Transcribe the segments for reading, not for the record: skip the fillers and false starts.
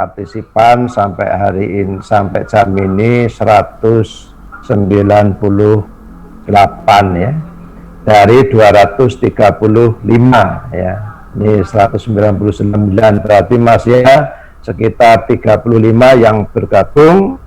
partisipan sampai hari ini, sampai jam ini 198 ya, dari 235 ya. Ini 199, berarti masih ya sekitar 35 yang bergabung.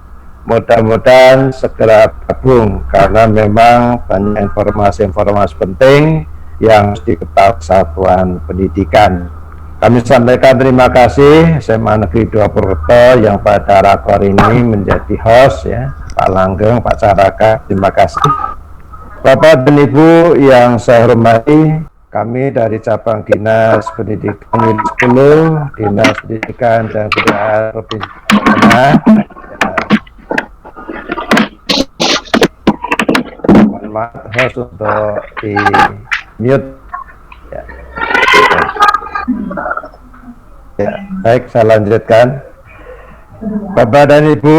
Mudah-mudahan segera gabung, karena memang banyak informasi-informasi penting yang harus diketahui satuan pendidikan. Kami sampaikan terima kasih SMA Negeri 2 Purwokerto yang pada rakor ini menjadi host ya, Pak Langgeng, Pak Caraka, terima kasih. Bapak dan Ibu yang saya hormati, kami dari cabang Dinas Pendidikan Wilayah 10, Dinas Pendidikan dan Kebudayaan Provinsi Tengah. Mohon maaf host untuk di mute. Ya, baik, saya lanjutkan. Bapak dan Ibu,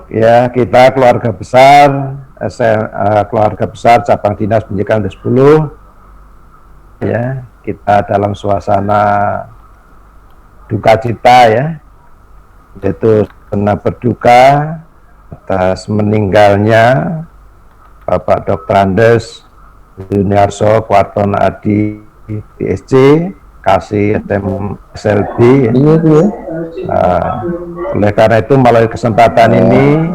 ya, kita keluarga besar cabang Dinas Pendidikan 10, ya, kita dalam suasana duka cita ya, yaitu karena berduka atas meninggalnya Bapak Dr. Andes Yuniarso Kuartono Adi PSC kasih SLB ya. Oleh karena itu melalui kesempatan ini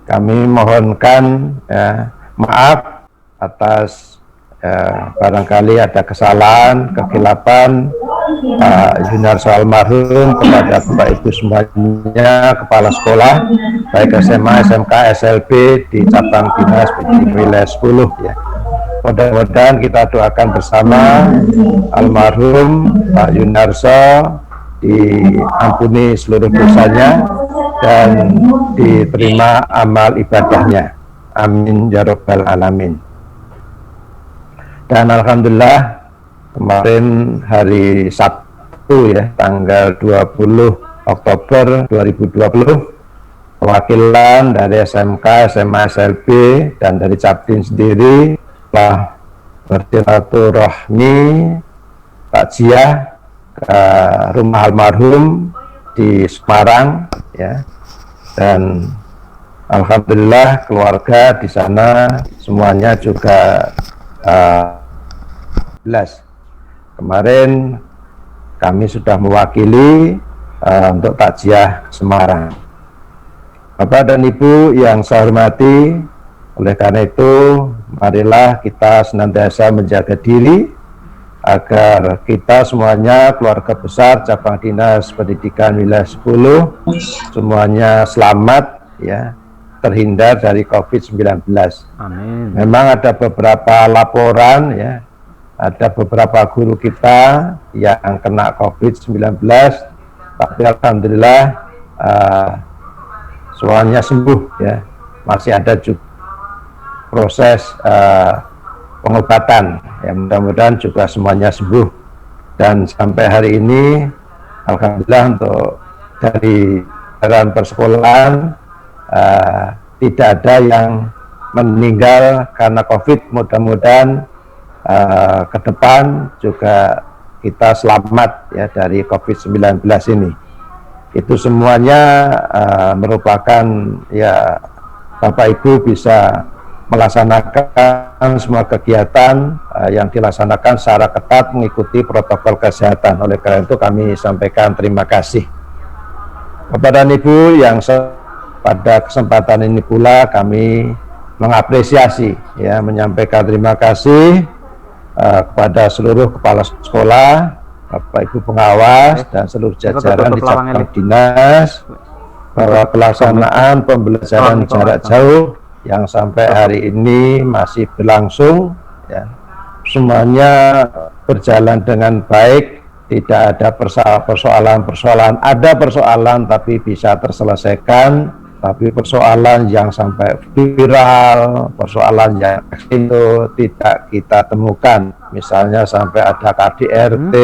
kami mohonkan ya, maaf atas barangkali ada kesalahan, kekilapan Yuniarso almarhum kepada Bapak Ibu semuanya, kepala sekolah baik SMA, SMK, SLB di cabang Dinas Pendidikan Wilayah 10 ya. Mudah-mudahan kita doakan bersama almarhum Pak Yuniarso diampuni seluruh dosanya dan diterima amal ibadahnya. Amin ya rabbal alamin. Dan alhamdulillah kemarin hari Sabtu ya, tanggal 20 Oktober 2020, perwakilan dari SMK, SMA, SLB dan dari Capdin sendiri telah bersilaturahmi takziah ke rumah almarhum di Semarang ya, dan alhamdulillah keluarga di sana semuanya juga jelas. Kemarin kami sudah mewakili untuk takziah Semarang. Bapak dan Ibu yang saya hormati, oleh karena itu marilah kita senantiasa menjaga diri agar kita semuanya keluarga besar cabang Dinas Pendidikan Wilayah 10 semuanya selamat ya, terhindar dari COVID-19. Amin. Memang ada beberapa laporan ya, ada beberapa guru kita yang kena COVID-19, tapi alhamdulillah semuanya sembuh ya. Masih ada juga proses pengobatan ya, mudah-mudahan juga semuanya sembuh. Dan sampai hari ini alhamdulillah untuk dari jajaran persekolahan tidak ada yang meninggal karena COVID. Mudah-mudahan ke depan juga kita selamat ya dari COVID-19 ini. Itu semuanya merupakan ya, Bapak Ibu bisa melaksanakan semua kegiatan yang dilaksanakan secara ketat mengikuti protokol kesehatan. Oleh karena itu kami sampaikan terima kasih. Bapak dan Ibu yang pada kesempatan ini pula kami mengapresiasi ya, menyampaikan terima kasih kepada seluruh kepala sekolah, Bapak Ibu pengawas dan seluruh jajaran di cabang dinas bahwa pelaksanaan pembelajaran jarak jauh yang sampai hari ini masih berlangsung ya, semuanya berjalan dengan baik, tidak ada persoalan-persoalan. Ada persoalan tapi bisa terselesaikan, tapi persoalan yang sampai viral, persoalan yang itu tidak kita temukan. Misalnya sampai ada KDRT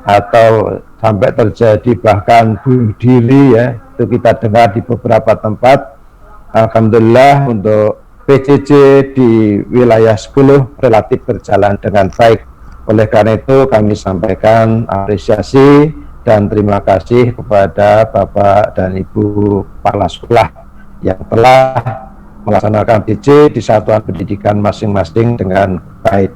atau sampai terjadi bahkan bunuh diri ya, itu kita dengar di beberapa tempat. Alhamdulillah untuk PJJ di wilayah 10 relatif berjalan dengan baik. Oleh karena itu kami sampaikan apresiasi dan terima kasih kepada Bapak dan Ibu Kepala Sekolah yang telah melaksanakan DJ di satuan pendidikan masing-masing dengan baik.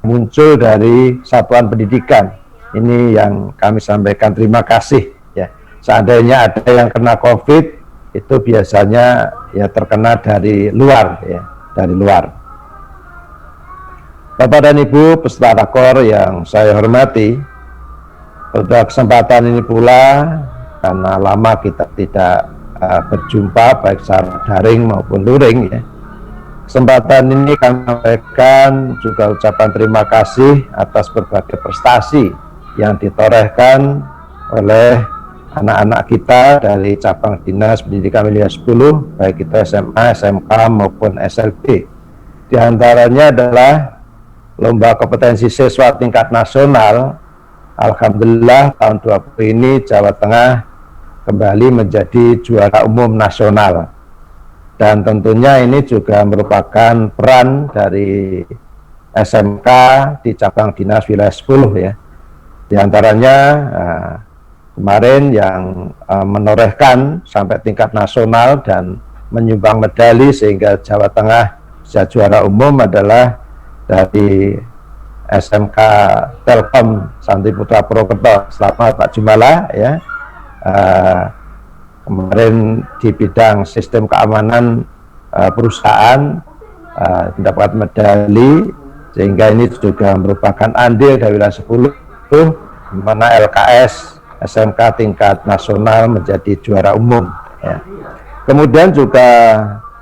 Muncul dari satuan pendidikan ini yang kami sampaikan terima kasih ya. Seandainya ada yang kena COVID itu biasanya ya terkena dari luar ya, dari luar. Bapak dan Ibu peserta rakor yang saya hormati, pada kesempatan ini pula karena lama kita tidak berjumpa baik secara daring maupun luring ya. Kesempatan ini kami sampaikan juga ucapan terima kasih atas berbagai prestasi yang ditorehkan oleh anak-anak kita dari cabang Dinas Pendidikan Wilayah 10, baik itu SMA, SMK maupun SLB. Di antaranya adalah lomba kompetensi siswa tingkat nasional. Alhamdulillah tahun 2020 ini Jawa Tengah kembali menjadi juara umum nasional. Dan tentunya ini juga merupakan peran dari SMK di cabang Dinas Wilayah 10 ya. Di antaranya kemarin yang menorehkan sampai tingkat nasional dan menyumbang medali sehingga Jawa Tengah bisa juara umum adalah dari SMK Telkom Santri Putra Purwokerto. Selamat Pak Jumala ya. Kemarin di bidang sistem keamanan perusahaan mendapat medali, sehingga ini juga merupakan andil dari wilayah 10 di mana LKS SMK tingkat nasional menjadi juara umum ya. Kemudian juga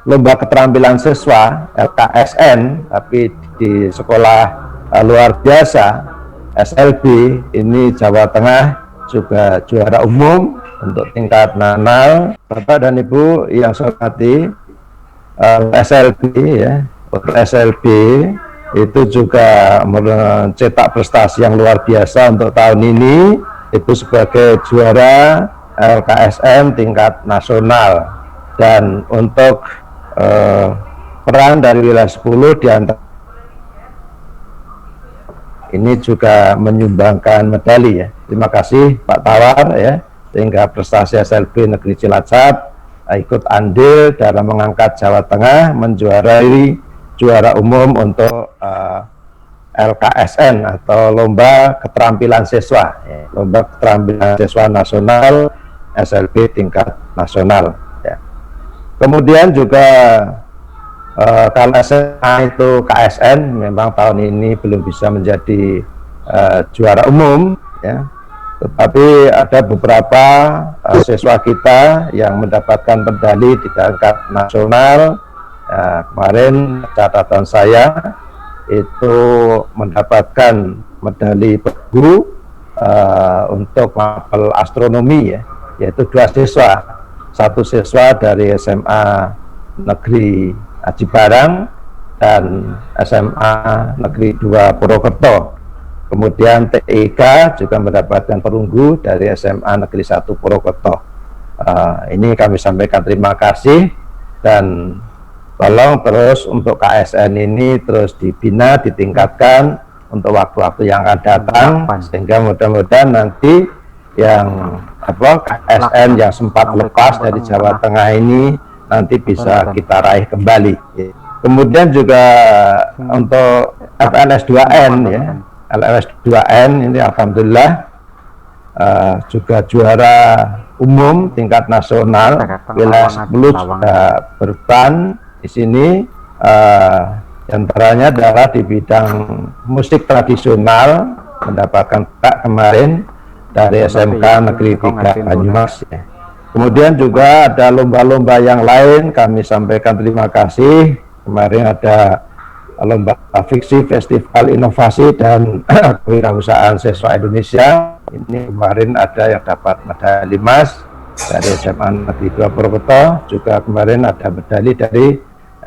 lomba keterampilan siswa LKSN tapi di sekolah luar biasa SLB ini Jawa Tengah juga juara umum untuk tingkat nasional. Bapak dan Ibu yang saya hormati, SLB ya, untuk SLB itu juga mencetak prestasi yang luar biasa untuk tahun ini, itu sebagai juara LKSN tingkat nasional. Dan untuk peran dari wilayah 10 di antara ini juga menyumbangkan medali ya. Terima kasih Pak Tawar ya, sehingga prestasi SLB Negeri Cilacap ikut andil dalam mengangkat Jawa Tengah menjuarai juara umum untuk LKSN atau lomba keterampilan siswa ya. Lomba keterampilan siswa nasional SLB tingkat nasional ya. Kemudian juga kalau SMA itu KSN memang tahun ini belum bisa menjadi juara umum ya, tetapi ada beberapa siswa kita yang mendapatkan medali di tingkat nasional. Kemarin catatan saya itu mendapatkan medali perunggu untuk mapel astronomi ya, yaitu 2 siswa, 1 siswa dari SMA Negeri Aji Barang dan SMA Negeri 2 Purwokerto. Kemudian TIK juga mendapatkan perunggu dari SMA Negeri 1 Purwokerto. Ini kami sampaikan terima kasih, dan tolong terus untuk KSN ini terus dibina, ditingkatkan untuk waktu-waktu yang akan datang, sehingga mudah-mudahan nanti yang KSN yang sempat lepas dari Jawa Tengah ini nanti bisa kita raih kembali. Kemudian juga untuk LPNS 2N ya, LPNS 2N ini alhamdulillah juga juara umum tingkat nasional wilayah 10 juga berban di sini. Antaranya adalah di bidang musik tradisional, mendapatkan kemarin dari SMK Negeri 3 Banyumas ya. Kemudian juga ada lomba-lomba yang lain, kami sampaikan terima kasih. Kemarin ada lomba fiksi Festival Inovasi dan Kewirausahaan Siswa Indonesia. Ini kemarin ada yang dapat medali emas dari SMA Negeri 2 Purwokerto, juga kemarin ada medali dari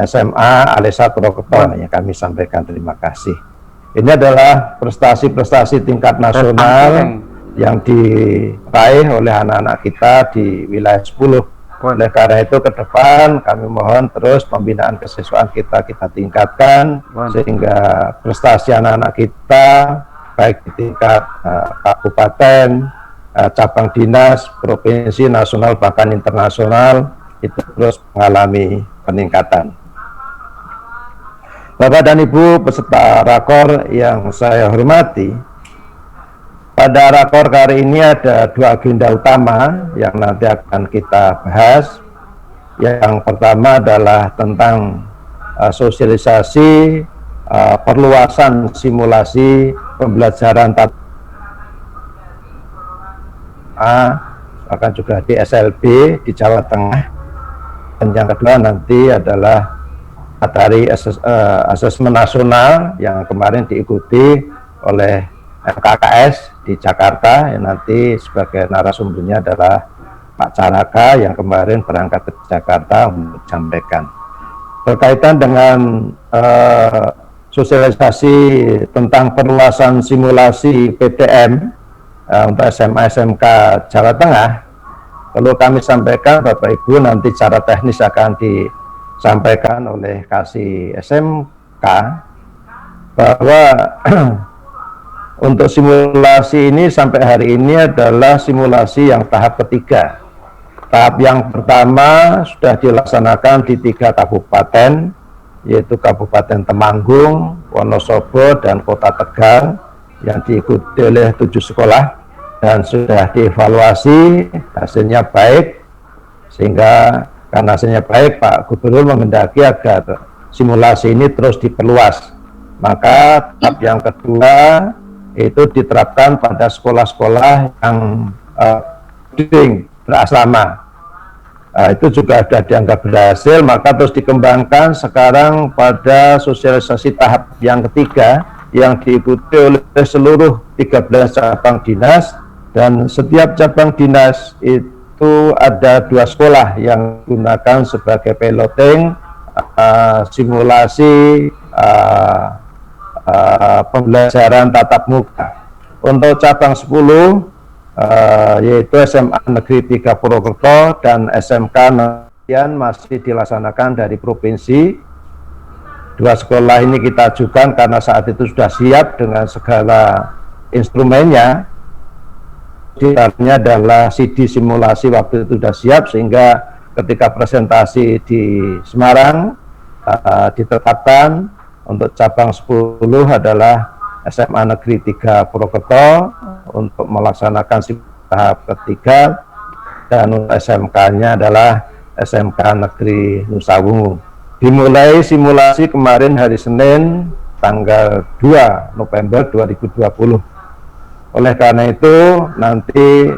SMA Alesa Purwokerto, yang kami sampaikan terima kasih. Ini adalah prestasi-prestasi tingkat nasional yang diraih oleh anak-anak kita di wilayah 10. Oleh karena itu ke depan kami mohon terus pembinaan kesiswaan kita tingkatkan sehingga prestasi anak-anak kita baik di tingkat kabupaten, cabang dinas, provinsi, nasional bahkan internasional itu terus mengalami peningkatan. Bapak dan Ibu peserta rakor yang saya hormati, pada rakor kali ini ada dua agenda utama yang nanti akan kita bahas. Yang pertama adalah tentang sosialisasi perluasan simulasi pembelajaran tatap bahkan juga di SLB di Jawa Tengah. Dan yang kedua nanti adalah materi asesmen nasional yang kemarin diikuti oleh KKS di Jakarta, yang nanti sebagai narasumbernya adalah Pak Caraka yang kemarin berangkat ke Jakarta untuk menyampaikan berkaitan dengan sosialisasi tentang perluasan simulasi PTM untuk SMA SMK Jawa Tengah. Perlu kami sampaikan Bapak Ibu, nanti secara teknis akan disampaikan oleh Kasih SMK bahwa untuk simulasi ini sampai hari ini adalah simulasi yang tahap ketiga. Tahap yang pertama sudah dilaksanakan di 3 kabupaten, yaitu Kabupaten Temanggung, Wonosobo, dan Kota Tegal, yang diikuti oleh 7 sekolah dan sudah dievaluasi, hasilnya baik, sehingga karena hasilnya baik Pak Gubernur menghendaki agar simulasi ini terus diperluas. Maka tahap yang kedua itu diterapkan pada sekolah-sekolah yang berasrama. Itu juga sudah dianggap berhasil, maka terus dikembangkan sekarang pada sosialisasi tahap yang ketiga yang diikuti oleh seluruh 13 cabang dinas, dan setiap cabang dinas itu ada 2 sekolah yang digunakan sebagai piloting simulasi pembelajaran tatap muka. Untuk cabang 10 yaitu SMA Negeri 3 Purwokerto dan SMK yang masih dilaksanakan dari provinsi. 2 sekolah ini kita ajukan karena saat itu sudah siap dengan segala instrumennya. Di dalamnya adalah CD simulasi waktu itu sudah siap, sehingga ketika presentasi di Semarang ditetapkan untuk cabang 10 adalah SMA Negeri 3 Purwokerto untuk melaksanakan tahap ketiga, dan untuk SMK-nya adalah SMK Negeri Nusa Wungu. Dimulai simulasi kemarin hari Senin tanggal 2 November 2020. Oleh karena itu nanti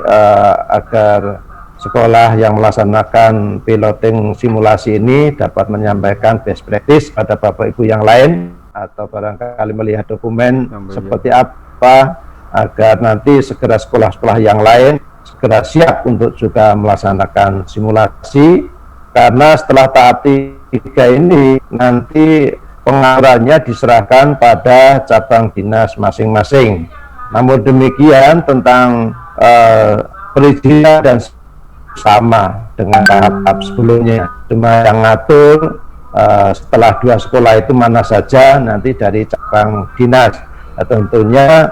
agar sekolah yang melaksanakan piloting simulasi ini dapat menyampaikan best practice pada Bapak Ibu yang lain, atau barangkali melihat dokumen seperti apa, agar nanti segera sekolah-sekolah yang lain segera siap untuk juga melaksanakan simulasi. Karena setelah tahap 3 ini nanti pengaturannya diserahkan pada cabang dinas masing-masing. Namun demikian tentang perizinan dan sama dengan tahap sebelumnya, cuma yang ngatur setelah 2 sekolah itu mana saja nanti dari cabang dinas. Tentunya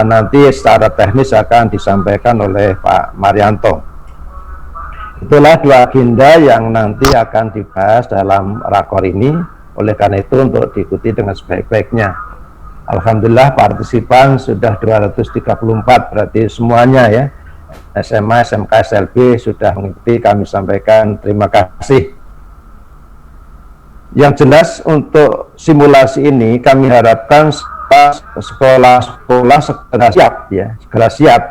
nanti secara teknis akan disampaikan oleh Pak Marianto. Itulah 2 agenda yang nanti akan dibahas dalam rakor ini. Oleh karena itu untuk diikuti dengan sebaik-baiknya. Alhamdulillah partisipan sudah 234, berarti semuanya ya, SMA, SMK, SLB sudah mengikuti. Kami sampaikan terima kasih. Yang jelas untuk simulasi ini kami harapkan sekolah-sekolah segera siap ya, segera siap,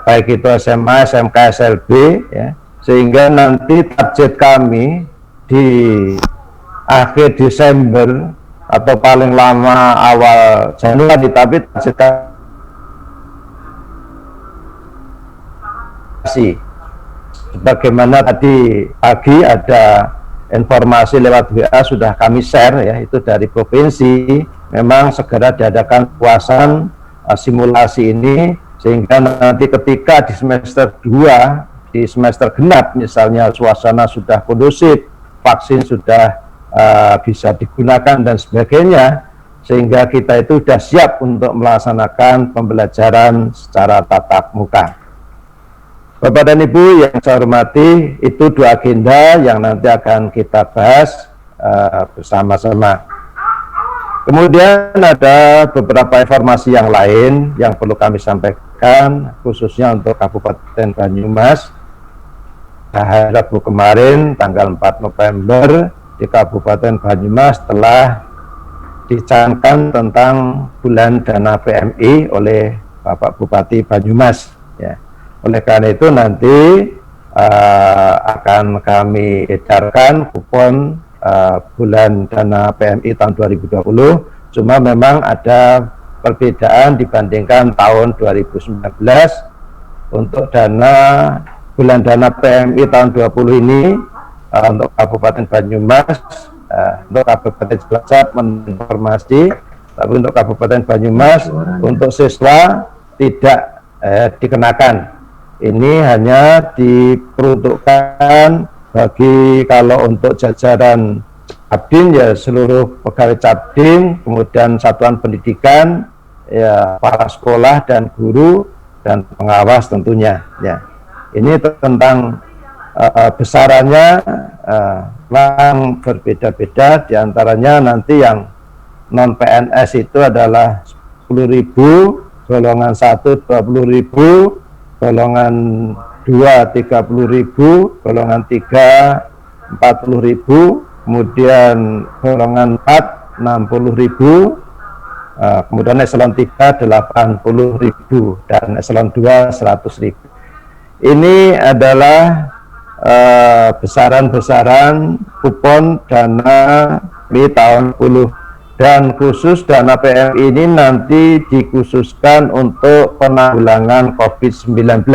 baik itu SMA, SMK, SLB ya, sehingga nanti target kami di akhir Desember atau paling lama awal Januari, tapi sebagaimana tadi pagi ada informasi lewat WA sudah kami share ya, itu dari provinsi memang segera diadakan puasan simulasi ini, sehingga nanti ketika di semester 2 di semester genap, misalnya suasana sudah kondusif, vaksin sudah bisa digunakan dan sebagainya, sehingga kita itu sudah siap untuk melaksanakan pembelajaran secara tatap muka. Bapak dan Ibu yang saya hormati, itu dua agenda yang nanti akan kita bahas bersama-sama. Kemudian ada beberapa informasi yang lain yang perlu kami sampaikan, khususnya untuk Kabupaten Banyumas. Hari Rabu kemarin, tanggal 4 November, di Kabupaten Banyumas telah dicanangkan tentang bulan dana PMI oleh Bapak Bupati Banyumas. Ya. Oleh karena itu nanti akan kami edarkan kupon bulan dana PMI tahun 2020, cuma memang ada perbedaan dibandingkan tahun 2019. Untuk bulan dana PMI tahun 2020 ini untuk Kabupaten Banyumas, untuk Kabupaten Cilacap menginformasi, tapi untuk Kabupaten Banyumas untuk siswa tidak dikenakan. Ini hanya diperuntukkan bagi kalau untuk jajaran Cabdin, ya seluruh pegawai Cabdin, kemudian satuan pendidikan, ya para sekolah dan guru dan pengawas tentunya. Ya, ini tentang besarannya yang berbeda-beda. Diantaranya nanti yang non PNS itu adalah 10.000, golongan 1 20.000, golongan 2 30.000, golongan 3 40.000, kemudian golongan 4 60.000, kemudian eselon 3 80.000 dan eselon 2 100.000. Ini adalah besaran-besaran kupon dana di tahun 10. Dan khusus dana PMI ini nanti dikhususkan untuk penanggulangan COVID-19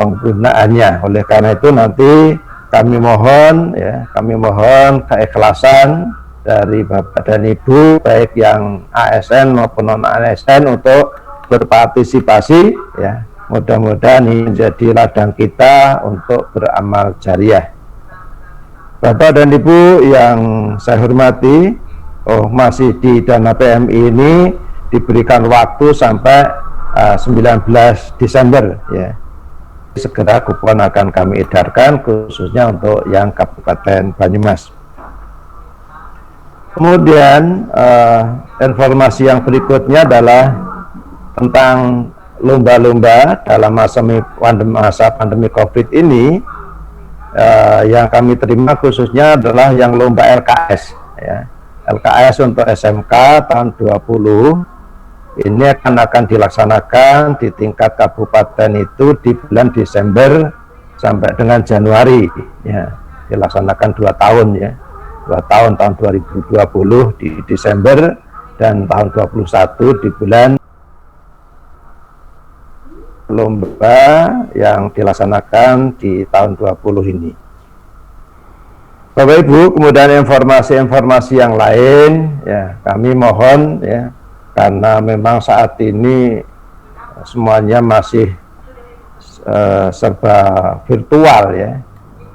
penggunaannya. Oleh karena itu nanti kami mohon keikhlasan dari Bapak dan Ibu, baik yang ASN maupun non ASN, untuk berpartisipasi. Ya, mudah-mudahan ini menjadi ladang kita untuk beramal jariah. Bapak dan Ibu yang saya hormati, masih di dana PMI ini diberikan waktu sampai 19 Desember, ya. Segera kupon akan kami edarkan khususnya untuk yang Kabupaten Banyumas. Kemudian informasi yang berikutnya adalah tentang lomba-lomba dalam masa pandemi COVID ini. Yang kami terima khususnya adalah yang lomba LKS, ya. LKS untuk SMK tahun 20 ini akan dilaksanakan di tingkat kabupaten itu di bulan Desember sampai dengan Januari, ya. Dilaksanakan 2 tahun, ya. 2 tahun, tahun 2020 di Desember dan tahun 21 di bulan. Lomba yang dilaksanakan di tahun 20 ini. Bapak Ibu, kemudian informasi-informasi yang lain, ya kami mohon, ya, karena memang saat ini semuanya masih serba virtual, ya.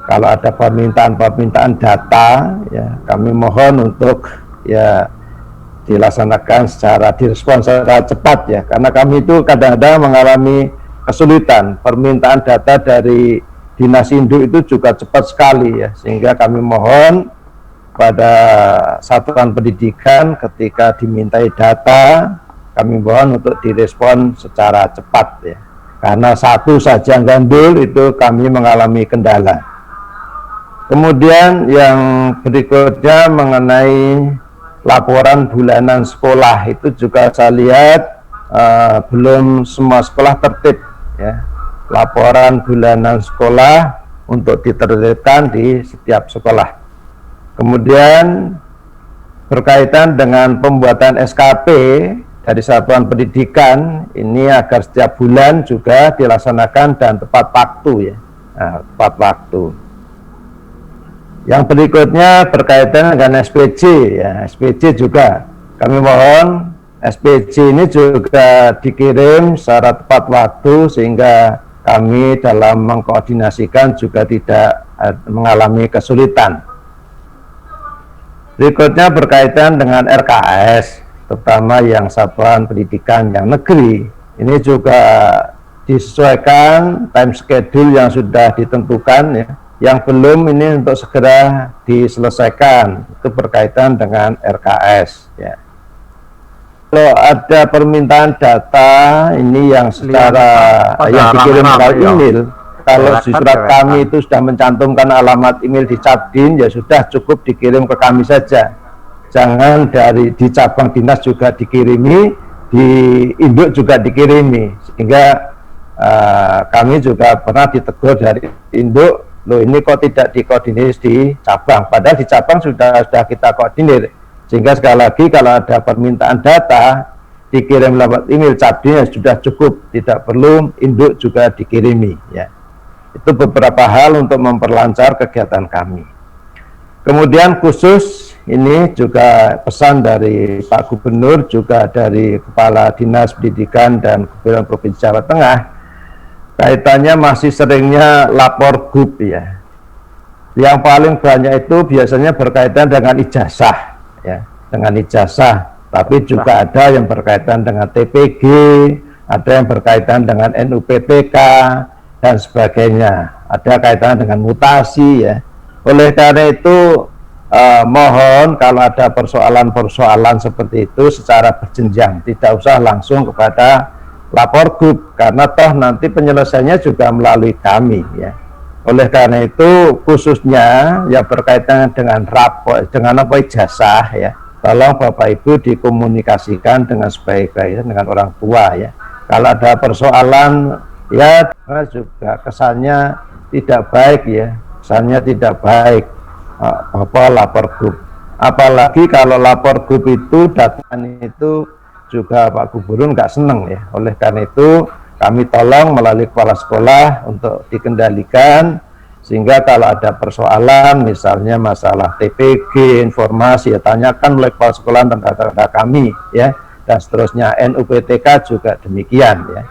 Kalau ada permintaan data, ya kami mohon untuk ya dilaksanakan direspon secara cepat, ya, karena kami itu kadang-kadang mengalami kesulitan. Permintaan data dari Dinas Induk itu juga cepat sekali, ya, sehingga kami mohon pada satuan pendidikan ketika dimintai data, kami mohon untuk direspon secara cepat, ya, karena satu saja gandul itu kami mengalami kendala. Kemudian yang berikutnya mengenai laporan bulanan sekolah, itu juga saya lihat belum semua sekolah tertib, ya. Laporan bulanan sekolah untuk diterbitkan di setiap sekolah. Kemudian berkaitan dengan pembuatan SKP dari satuan pendidikan ini agar setiap bulan juga dilaksanakan dan tepat waktu, ya. Nah, tepat waktu. Yang berikutnya berkaitan dengan SPJ, ya. SPJ juga kami mohon SPJ ini juga dikirim secara tepat waktu sehingga kami dalam mengkoordinasikan juga tidak mengalami kesulitan. Berikutnya berkaitan dengan RKS, terutama yang satuan pendidikan yang negeri. Ini juga disesuaikan time schedule yang sudah ditentukan ya. Yang belum ini untuk segera diselesaikan, itu berkaitan dengan RKS ya. Kalau ada permintaan data ini yang secara yang dikirim melalui email, kalau di surat kami itu sudah mencantumkan alamat email di Cabdin, ya sudah cukup dikirim ke kami saja. Jangan di cabang dinas juga dikirimi, di induk juga dikirimi, sehingga kami juga pernah ditegur dari induk, loh ini kok tidak dikoordinir di cabang, padahal di cabang sudah kita koordinir. Sehingga sekali lagi kalau ada permintaan data dikirim lewat email Cabdin ya sudah cukup, tidak perlu induk juga dikirimi ya. Itu beberapa hal untuk memperlancar kegiatan kami. Kemudian khusus ini juga pesan dari Pak Gubernur, juga dari Kepala Dinas Pendidikan dan Kebudayaan Provinsi Jawa Tengah, kaitannya masih seringnya lapor gub ya. Yang paling banyak itu biasanya berkaitan dengan ijazah ya, dengan ijazah, tapi juga ada yang berkaitan dengan TPG, ada yang berkaitan dengan NUPTK dan sebagainya, ada kaitan dengan mutasi ya. Oleh karena itu mohon kalau ada persoalan-persoalan seperti itu secara berjenjang, tidak usah langsung kepada lapor gub, karena toh nanti penyelesaiannya juga melalui kami ya. Oleh karena itu khususnya yang berkaitan dengan rapor, dengan ijazah ya, tolong Bapak Ibu dikomunikasikan dengan sebaik-baiknya dengan orang tua ya. Kalau ada persoalan ya juga kesannya tidak baik ya, kesannya tidak baik lapor gub. Apalagi kalau lapor gub itu datanya itu juga Pak Gubernur nggak seneng ya. Oleh karena itu kami tolong melalui kepala sekolah untuk dikendalikan, sehingga kalau ada persoalan misalnya masalah TPG, informasi ya tanyakan oleh kepala sekolah tanda-tanda kami ya, dan seterusnya. NUPTK juga demikian ya,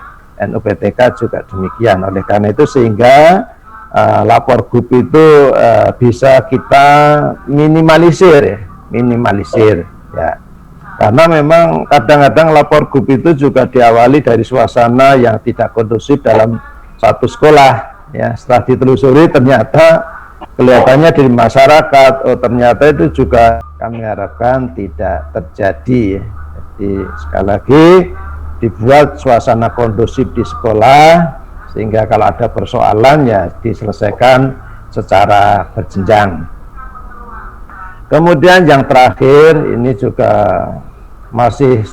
NUPTK juga demikian. Oleh karena itu sehingga lapor gub itu bisa kita minimalisir ya, minimalisir ya. Karena memang kadang-kadang lapor gub itu juga diawali dari suasana yang tidak kondusif dalam satu sekolah ya. Setelah ditelusuri ternyata kelihatannya di masyarakat, oh ternyata itu juga kami harapkan tidak terjadi ya. Jadi sekali lagi dibuat suasana kondusif di sekolah, sehingga kalau ada persoalan ya diselesaikan secara berjenjang. Kemudian yang terakhir ini juga masih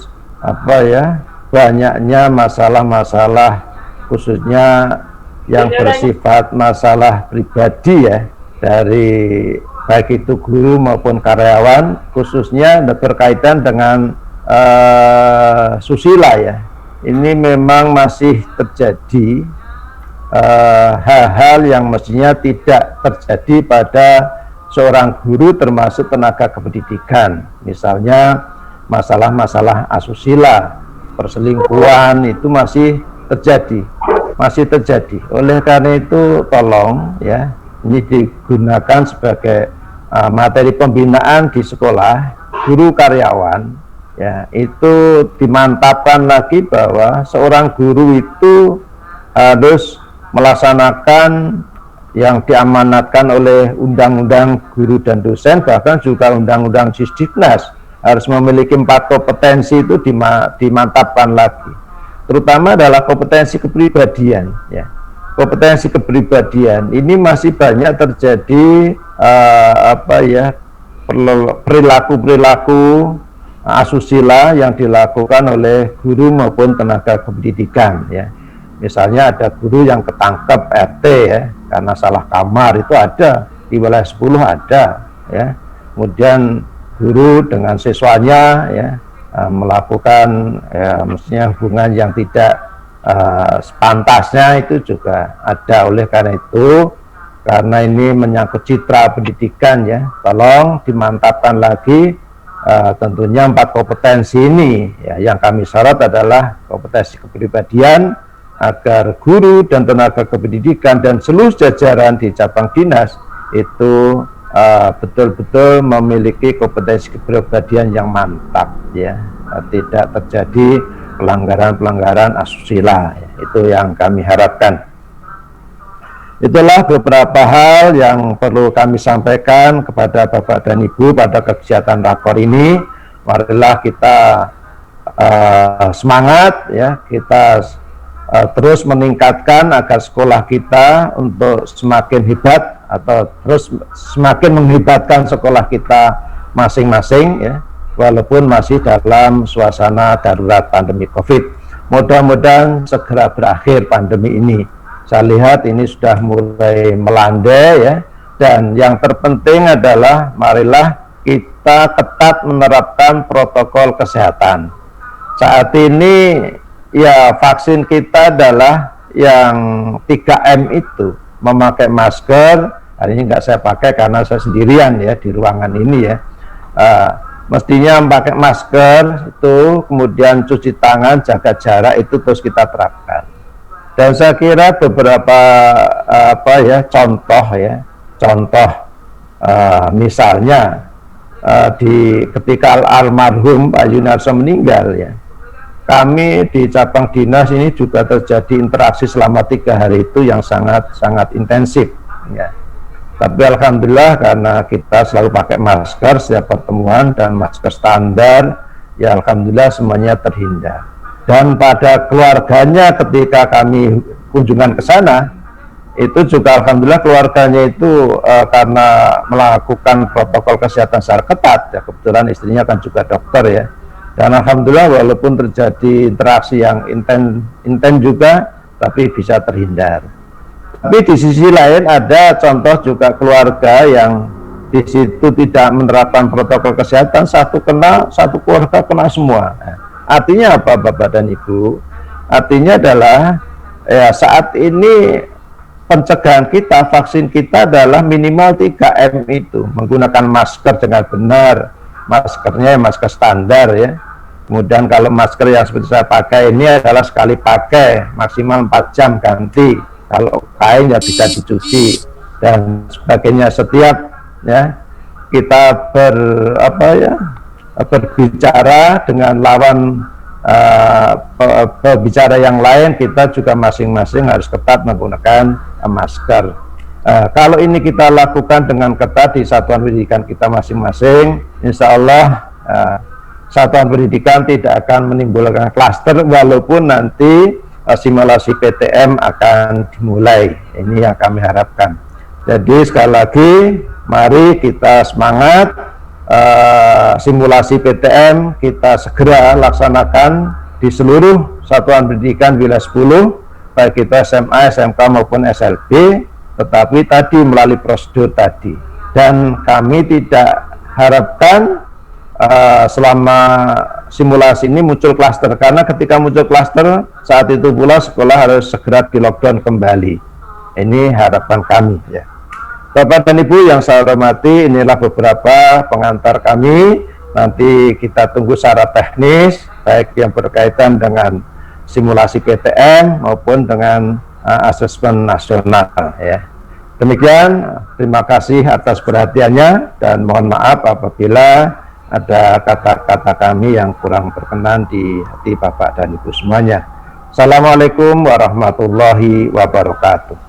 banyaknya masalah-masalah khususnya yang bersifat masalah pribadi ya, dari baik itu guru maupun karyawan, khususnya berkaitan dengan susila ya. Ini memang masih terjadi hal-hal yang mestinya tidak terjadi pada seorang guru termasuk tenaga kependidikan. Misalnya masalah-masalah asusila, perselingkuhan itu masih terjadi. Oleh karena itu tolong ya, ini digunakan sebagai materi pembinaan di sekolah, guru karyawan ya, itu dimantapkan lagi bahwa seorang guru itu harus melaksanakan yang diamanatkan oleh Undang-Undang Guru dan Dosen, bahkan juga Undang-Undang Sisdiknas, harus memiliki 4 kompetensi itu dimantapkan lagi, terutama adalah kompetensi kepribadian ya. Kompetensi kepribadian ini masih banyak terjadi perilaku asusila yang dilakukan oleh guru maupun tenaga kependidikan ya. Misalnya ada guru yang ketangkep RT ya karena salah kamar, itu ada di wilayah 10 ada ya. Kemudian guru dengan siswanya ya melakukan ya, mestinya hubungan yang tidak sepantasnya, itu juga ada. Oleh karena itu, karena ini menyangkut citra pendidikan ya, tolong dimantapkan lagi tentunya 4 kompetensi ini ya. Yang kami sorot adalah kompetensi kepribadian, agar guru dan tenaga kependidikan dan seluruh jajaran di cabang dinas itu betul-betul memiliki kompetensi kepribadian yang mantap, ya, tidak terjadi pelanggaran-pelanggaran asusila, ya. Itu yang kami harapkan. Itulah beberapa hal yang perlu kami sampaikan kepada Bapak dan Ibu pada kegiatan rakor ini. Marilah kita semangat, ya, kita terus meningkatkan agar sekolah kita untuk semakin hebat atau terus semakin menghebatkan sekolah kita masing-masing, ya, walaupun masih dalam suasana darurat pandemi COVID. Mudah-mudahan segera berakhir pandemi ini. Saya lihat ini sudah mulai melandai, ya, dan yang terpenting adalah marilah kita ketat menerapkan protokol kesehatan. Saat ini ya vaksin kita adalah yang 3M itu, memakai masker. Hari ini nggak saya pakai karena saya sendirian, ya, di ruangan ini, ya. Mestinya memakai masker itu, kemudian cuci tangan, jaga jarak, itu terus kita terapkan. Dan saya kira beberapa contoh misalnya ketika almarhum Pak Yunarso meninggal, ya, kami di cabang dinas ini juga terjadi interaksi selama 3 hari itu yang sangat intensif, ya. Tapi alhamdulillah karena kita selalu pakai masker setiap pertemuan dan masker standar, ya alhamdulillah semuanya terhindar. Dan pada keluarganya ketika kami kunjungan ke sana, itu juga alhamdulillah keluarganya itu karena melakukan protokol kesehatan secara ketat, ya, kebetulan istrinya kan juga dokter, ya. Dan alhamdulillah walaupun terjadi interaksi yang intens juga, tapi bisa terhindar. Tapi di sisi lain ada contoh juga keluarga yang di situ tidak menerapkan protokol kesehatan, satu keluarga kena semua. Artinya apa, Bapak dan Ibu? Artinya adalah, ya, saat ini pencegahan kita, vaksin kita adalah minimal 3M itu, menggunakan masker dengan benar, maskernya masker standar, ya. Kemudian kalau masker yang seperti saya pakai ini adalah sekali pakai, maksimal 4 jam ganti. Kalau kain ya bisa dicuci dan sebagainya. Setiap, ya, kita berbicara dengan lawan berbicara yang lain, kita juga masing-masing harus ketat menggunakan masker. Kalau ini kita lakukan dengan ketat di satuan pendidikan kita masing-masing, insya Allah satuan pendidikan tidak akan menimbulkan klaster, walaupun nanti simulasi PTM akan dimulai. Ini yang kami harapkan. Jadi sekali lagi, mari kita semangat, simulasi PTM kita segera laksanakan di seluruh satuan pendidikan wilayah 10, baik itu SMA, SMK maupun SLB, tetapi tadi melalui prosedur tadi. Dan kami tidak harapkan selama simulasi ini muncul klaster, karena ketika muncul klaster saat itu pula sekolah harus segera di lockdown kembali. Ini harapan kami, ya. Bapak dan Ibu yang saya hormati, inilah beberapa pengantar kami. Nanti kita tunggu secara teknis, baik yang berkaitan dengan simulasi PTM maupun dengan asesmen nasional, ya. Demikian, terima kasih atas perhatiannya dan mohon maaf apabila ada kata-kata kami yang kurang berkenan di hati Bapak dan Ibu semuanya. Assalamualaikum warahmatullahi wabarakatuh.